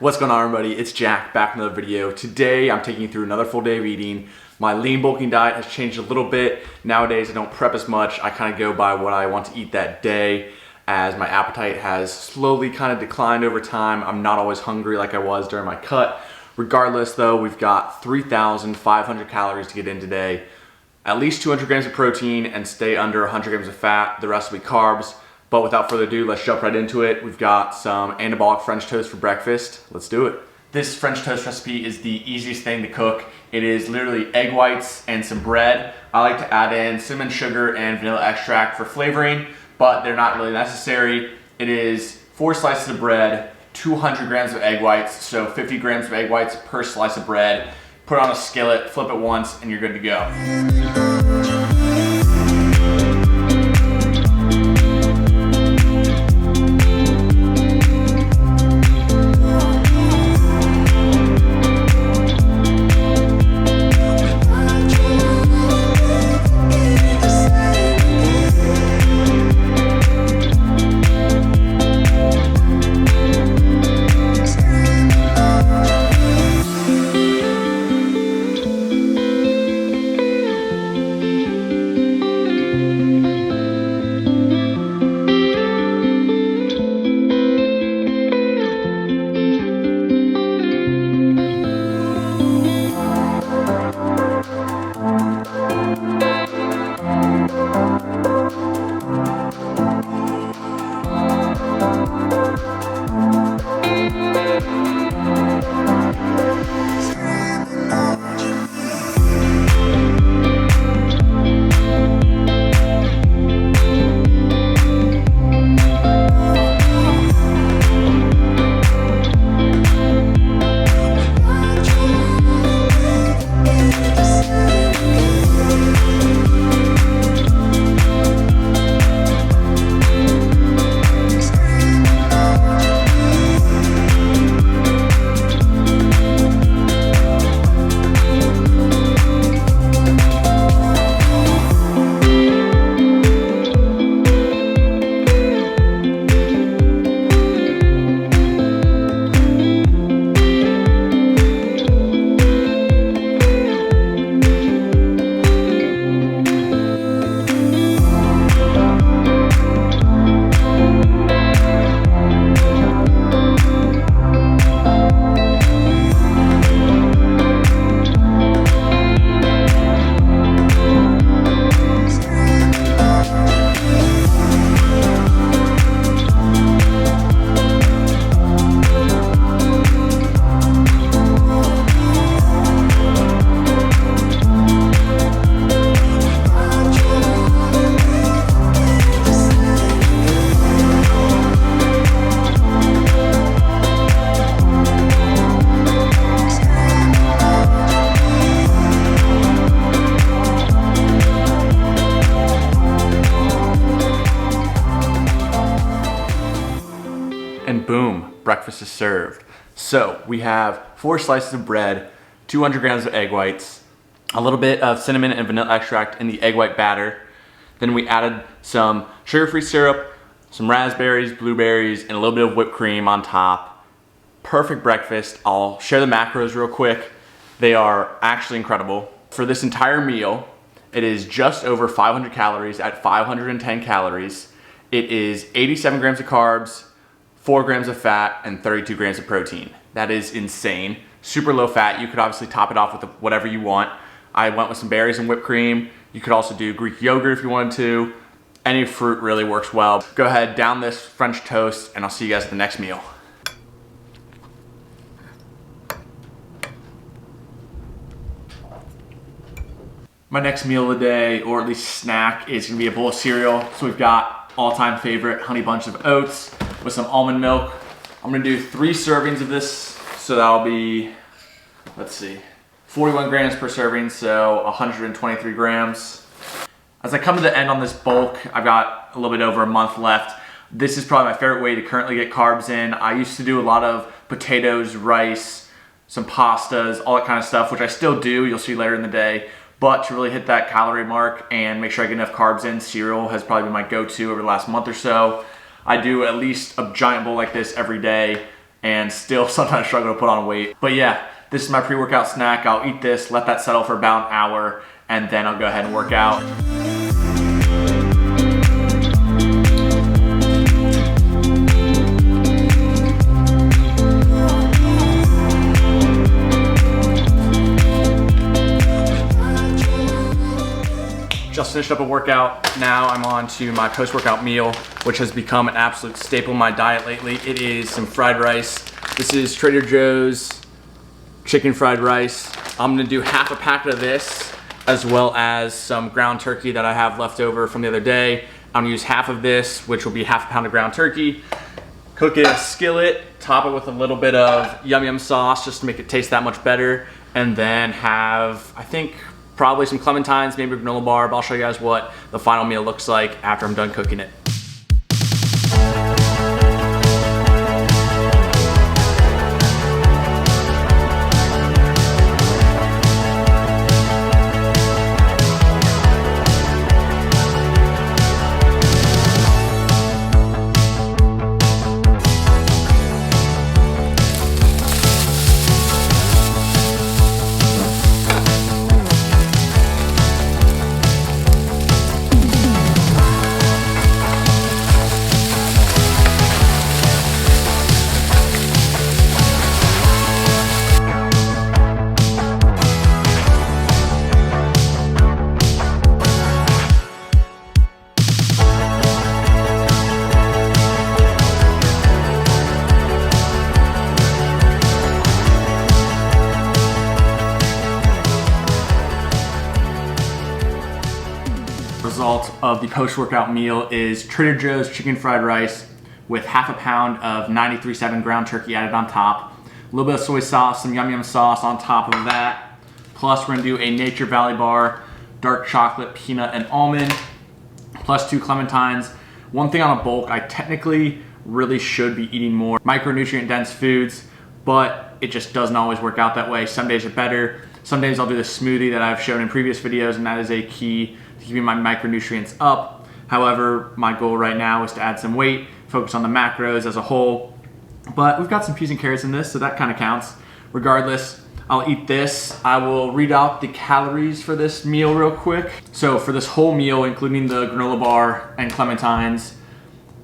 What's going on, everybody? It's Jack back with another video. Today I'm taking you through another full day of eating. My lean bulking diet has changed a little bit. Nowadays I don't prep as much. I kind of go by what I want to eat that day, as my appetite has slowly kind of declined over time. I'm not always hungry like I was during my cut. Regardless though, we've got 3,500 calories to get in today, at least 200 grams of protein, and stay under 100 grams of fat. The rest will be carbs. But without further ado, let's jump right into it. We've got some anabolic French toast for breakfast. Let's do it. This French toast recipe is the easiest thing to cook. It is literally egg whites and some bread. I like to add in cinnamon sugar and vanilla extract for flavoring, but they're not really necessary. It is 4 slices of bread, 200 grams of egg whites, so 50 grams of egg whites per slice of bread. Put it on a skillet, flip it once, and you're good to go. And boom, breakfast is served. So we have 4 slices of bread, 200 grams of egg whites, a little bit of cinnamon and vanilla extract in the egg white batter. Then we added some sugar-free syrup, some raspberries, blueberries, and a little bit of whipped cream on top. Perfect breakfast. I'll share the macros real quick. They are actually incredible. For this entire meal, it is just over 500 calories at 510 calories. It is 87 grams of carbs, 4 grams of fat, and 32 grams of protein. That is insane. Super low fat. You could obviously top it off with whatever you want. I went with some berries and whipped cream. You could also do Greek yogurt if you wanted to. Any fruit really works well. Go ahead, down this French toast, and I'll see you guys at the next meal. My next meal of the day, or at least snack, is gonna be a bowl of cereal. So we've got all-time favorite Honey Bunch of Oats with some almond milk. I'm gonna do 3 servings of this, so that'll be, let's see, 41 grams per serving, so 123 grams. As I come to the end on this bulk, I've got a little bit over a month left. This is probably my favorite way to currently get carbs in. I used to do a lot of potatoes, rice, some pastas, all that kind of stuff, which I still do, you'll see later in the day. But to really hit that calorie mark and make sure I get enough carbs in, cereal has probably been my go-to over the last month or so. I do at least a giant bowl like this every day, and still sometimes struggle to put on weight. But yeah, this is my pre-workout snack. I'll eat this, let that settle for about an hour, and then I'll go ahead and work out. Just finished up a workout. Now I'm on to my post-workout meal, which has become an absolute staple in my diet lately. It is some fried rice. This is Trader Joe's chicken fried rice. I'm gonna do half a packet of this, as well as some ground turkey that I have left over from the other day. I'm gonna use half of this, which will be half a pound of ground turkey. Cook it in a skillet, top it with a little bit of yum yum sauce just to make it taste that much better. And then have, I think, probably some clementines, maybe a granola bar, but I'll show you guys what the final meal looks like after I'm done cooking it. Result of the post-workout meal is Trader Joe's chicken fried rice with half a pound of 93.7 ground turkey added on top, a little bit of soy sauce, some yum yum sauce on top of that, plus we're gonna do a Nature Valley bar, dark chocolate, peanut, and almond, plus 2 clementines. One thing on a bulk, I technically really should be eating more micronutrient dense foods, but it just doesn't always work out that way. Some days are better. Some days I'll do the smoothie that I've shown in previous videos, and that is a key to keeping my micronutrients up. However, my goal right now is to add some weight, focus on the macros as a whole. But we've got some peas and carrots in this, so that kind of counts. Regardless, I'll eat this. I will read out the calories for this meal real quick. So for this whole meal, including the granola bar and clementines,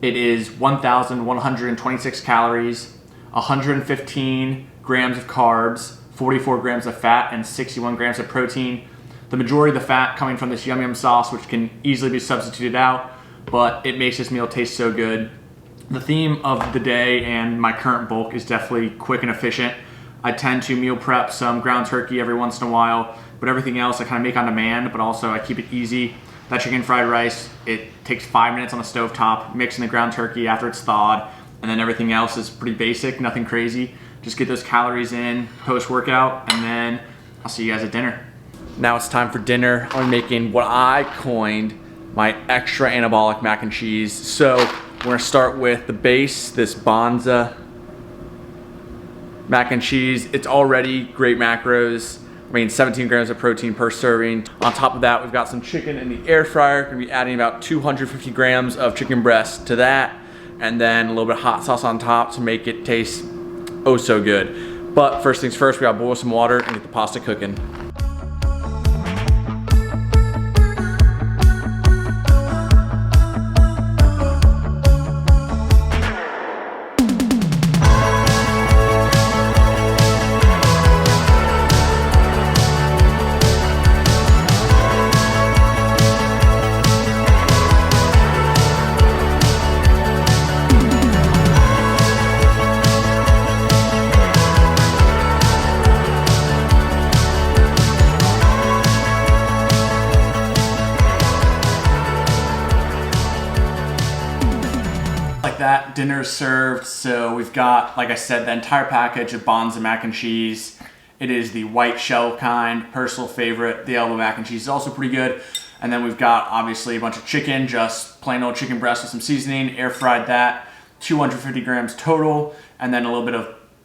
it is 1,126 calories, 115 grams of carbs, 44 grams of fat, and 61 grams of protein. The majority of the fat coming from this yum yum sauce, which can easily be substituted out, but it makes this meal taste so good. The theme of the day and my current bulk is definitely quick and efficient. I tend to meal prep some ground turkey every once in a while, but everything else I kind of make on demand, but also I keep it easy. That chicken fried rice, it takes 5 minutes on the stovetop, mixing the ground turkey after it's thawed, and then everything else is pretty basic, nothing crazy. Just get those calories in post-workout, and then I'll see you guys at dinner. Now it's time for dinner. I'm making what I coined my extra anabolic mac and cheese. So we're gonna start with the base, this Bonza mac and cheese. It's already great macros. 17 grams of protein per serving. On top of that, we've got some chicken in the air fryer. Gonna be adding about 250 grams of chicken breast to that, and then a little bit of hot sauce on top to make it taste oh so good. But first things first, we gotta boil some water and get the pasta cooking. Like that, dinner is served. So we've got, like I said, the entire package of Bonza mac and cheese. It is the white shell kind, personal favorite. The elbow mac and cheese is also pretty good. And then we've got obviously a bunch of chicken, just plain old chicken breast with some seasoning, air fried that, 250 grams total, and then a little bit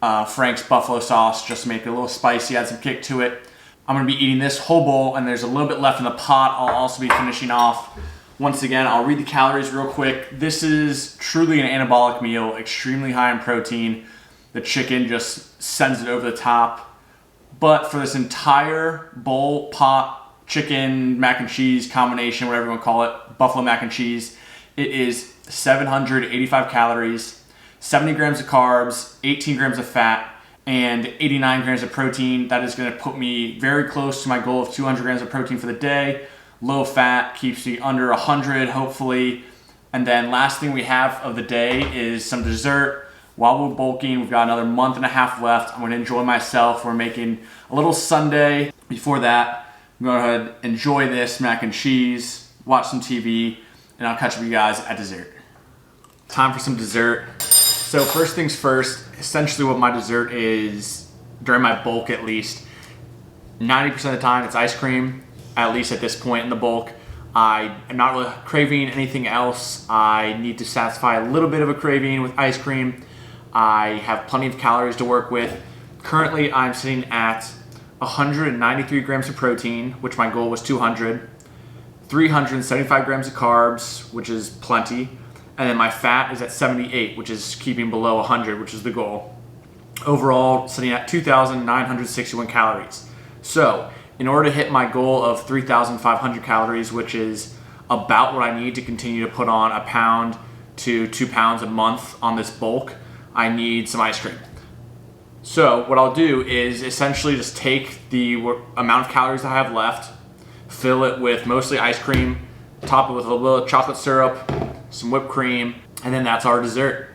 of Frank's buffalo sauce just to make it a little spicy, add some kick to it. I'm gonna be eating this whole bowl, and there's a little bit left in the pot I'll also be finishing off. Once again, I'll read the calories real quick. This is truly an anabolic meal, extremely high in protein. the chicken just sends it over the top. But for this entire bowl, pot, chicken, mac and cheese combination, whatever you want to call it, buffalo mac and cheese, it is 785 calories, 70 grams of carbs, 18 grams of fat, and 89 grams of protein. That is going to put me very close to my goal of 200 grams of protein for the day. Low fat, keeps me under 100 hopefully. And then last thing we have of the day is some dessert. While we're bulking, we've got another month and a half left. I'm going to enjoy myself. We're making a little sundae. Before that, I'm going to go ahead and enjoy this mac and cheese, watch some TV, and I'll catch up with you guys at dessert. Time for some dessert. So first things first, essentially what my dessert is, during my bulk at least, 90% of the time it's ice cream, at least at this point in the bulk. I am not really craving anything else. I need to satisfy a little bit of a craving with ice cream. I have plenty of calories to work with. Currently I'm sitting at 193 grams of protein, which my goal was 200, 375 grams of carbs, which is plenty, and then my fat is at 78, which is keeping below 100, which is the goal. Overall, sitting at 2,961 calories. So, in order to hit my goal of 3,500 calories, which is about what I need to continue to put on 1 pound to 2 pounds a month on this bulk, I need some ice cream. So what I'll do is essentially just take the amount of calories I have left, fill it with mostly ice cream, top it with a little bit of chocolate syrup, some whipped cream, and then that's our dessert.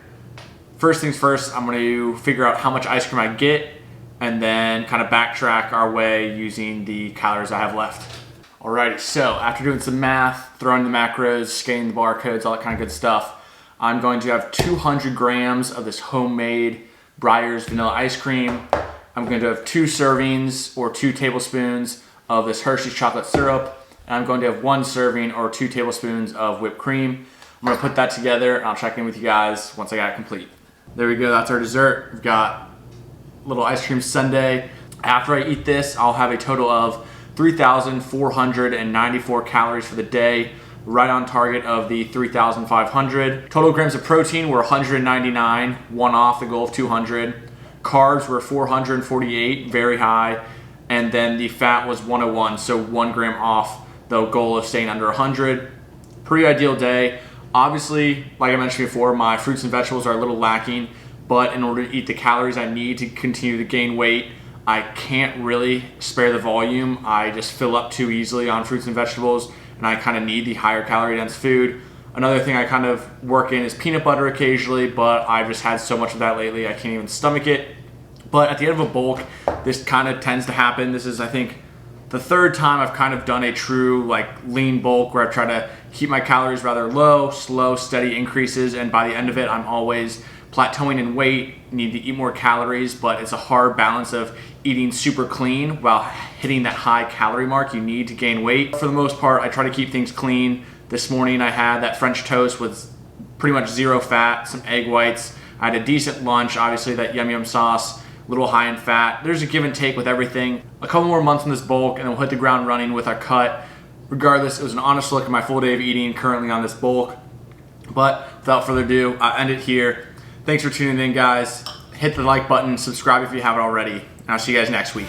First things first, I'm going to figure out how much ice cream I get and then kind of backtrack our way using the calories I have left. Alrighty, so after doing some math, throwing the macros, scanning the barcodes, all that kind of good stuff, I'm going to have 200 grams of this homemade Breyers vanilla ice cream. I'm going to have 2 servings or 2 tablespoons of this Hershey's chocolate syrup, and I'm going to have 1 serving or 2 tablespoons of whipped cream. I'm going to put that together and I'll check in with you guys once I got it complete. There we go, that's our dessert. We've got a little ice cream sundae. After I eat this, I'll have a total of 3,494 calories for the day, right on target of the 3,500. Total grams of protein were 199, one off the goal of 200. Carbs were 448, very high. And then the fat was 101, so 1 gram off the goal of staying under 100. Pretty ideal day. Obviously, like I mentioned before, my fruits and vegetables are a little lacking, but in order to eat the calories I need to continue to gain weight, I can't really spare the volume. I just fill up too easily on fruits and vegetables, and I kind of need the higher calorie dense food. Another thing I kind of work in is peanut butter occasionally, but I've just had so much of that lately I can't even stomach it. But at the end of a bulk, this kind of tends to happen. This is, I think, the 3rd time I've kind of done a true lean bulk where I've tried to keep my calories rather low, slow, steady increases, and by the end of it, I'm always plateauing in weight, need to eat more calories, but it's a hard balance of eating super clean while hitting that high calorie mark you need to gain weight. For the most part, I try to keep things clean. This morning I had that French toast with pretty much 0 fat, some egg whites. I had a decent lunch, obviously that yum yum sauce, a little high in fat. There's a give and take with everything. A couple more months in this bulk and then we'll hit the ground running with our cut. Regardless, it was an honest look at my full day of eating currently on this bulk. But without further ado, I'll end it here. Thanks for tuning in, guys. Hit the like button, subscribe if you haven't already, and I'll see you guys next week.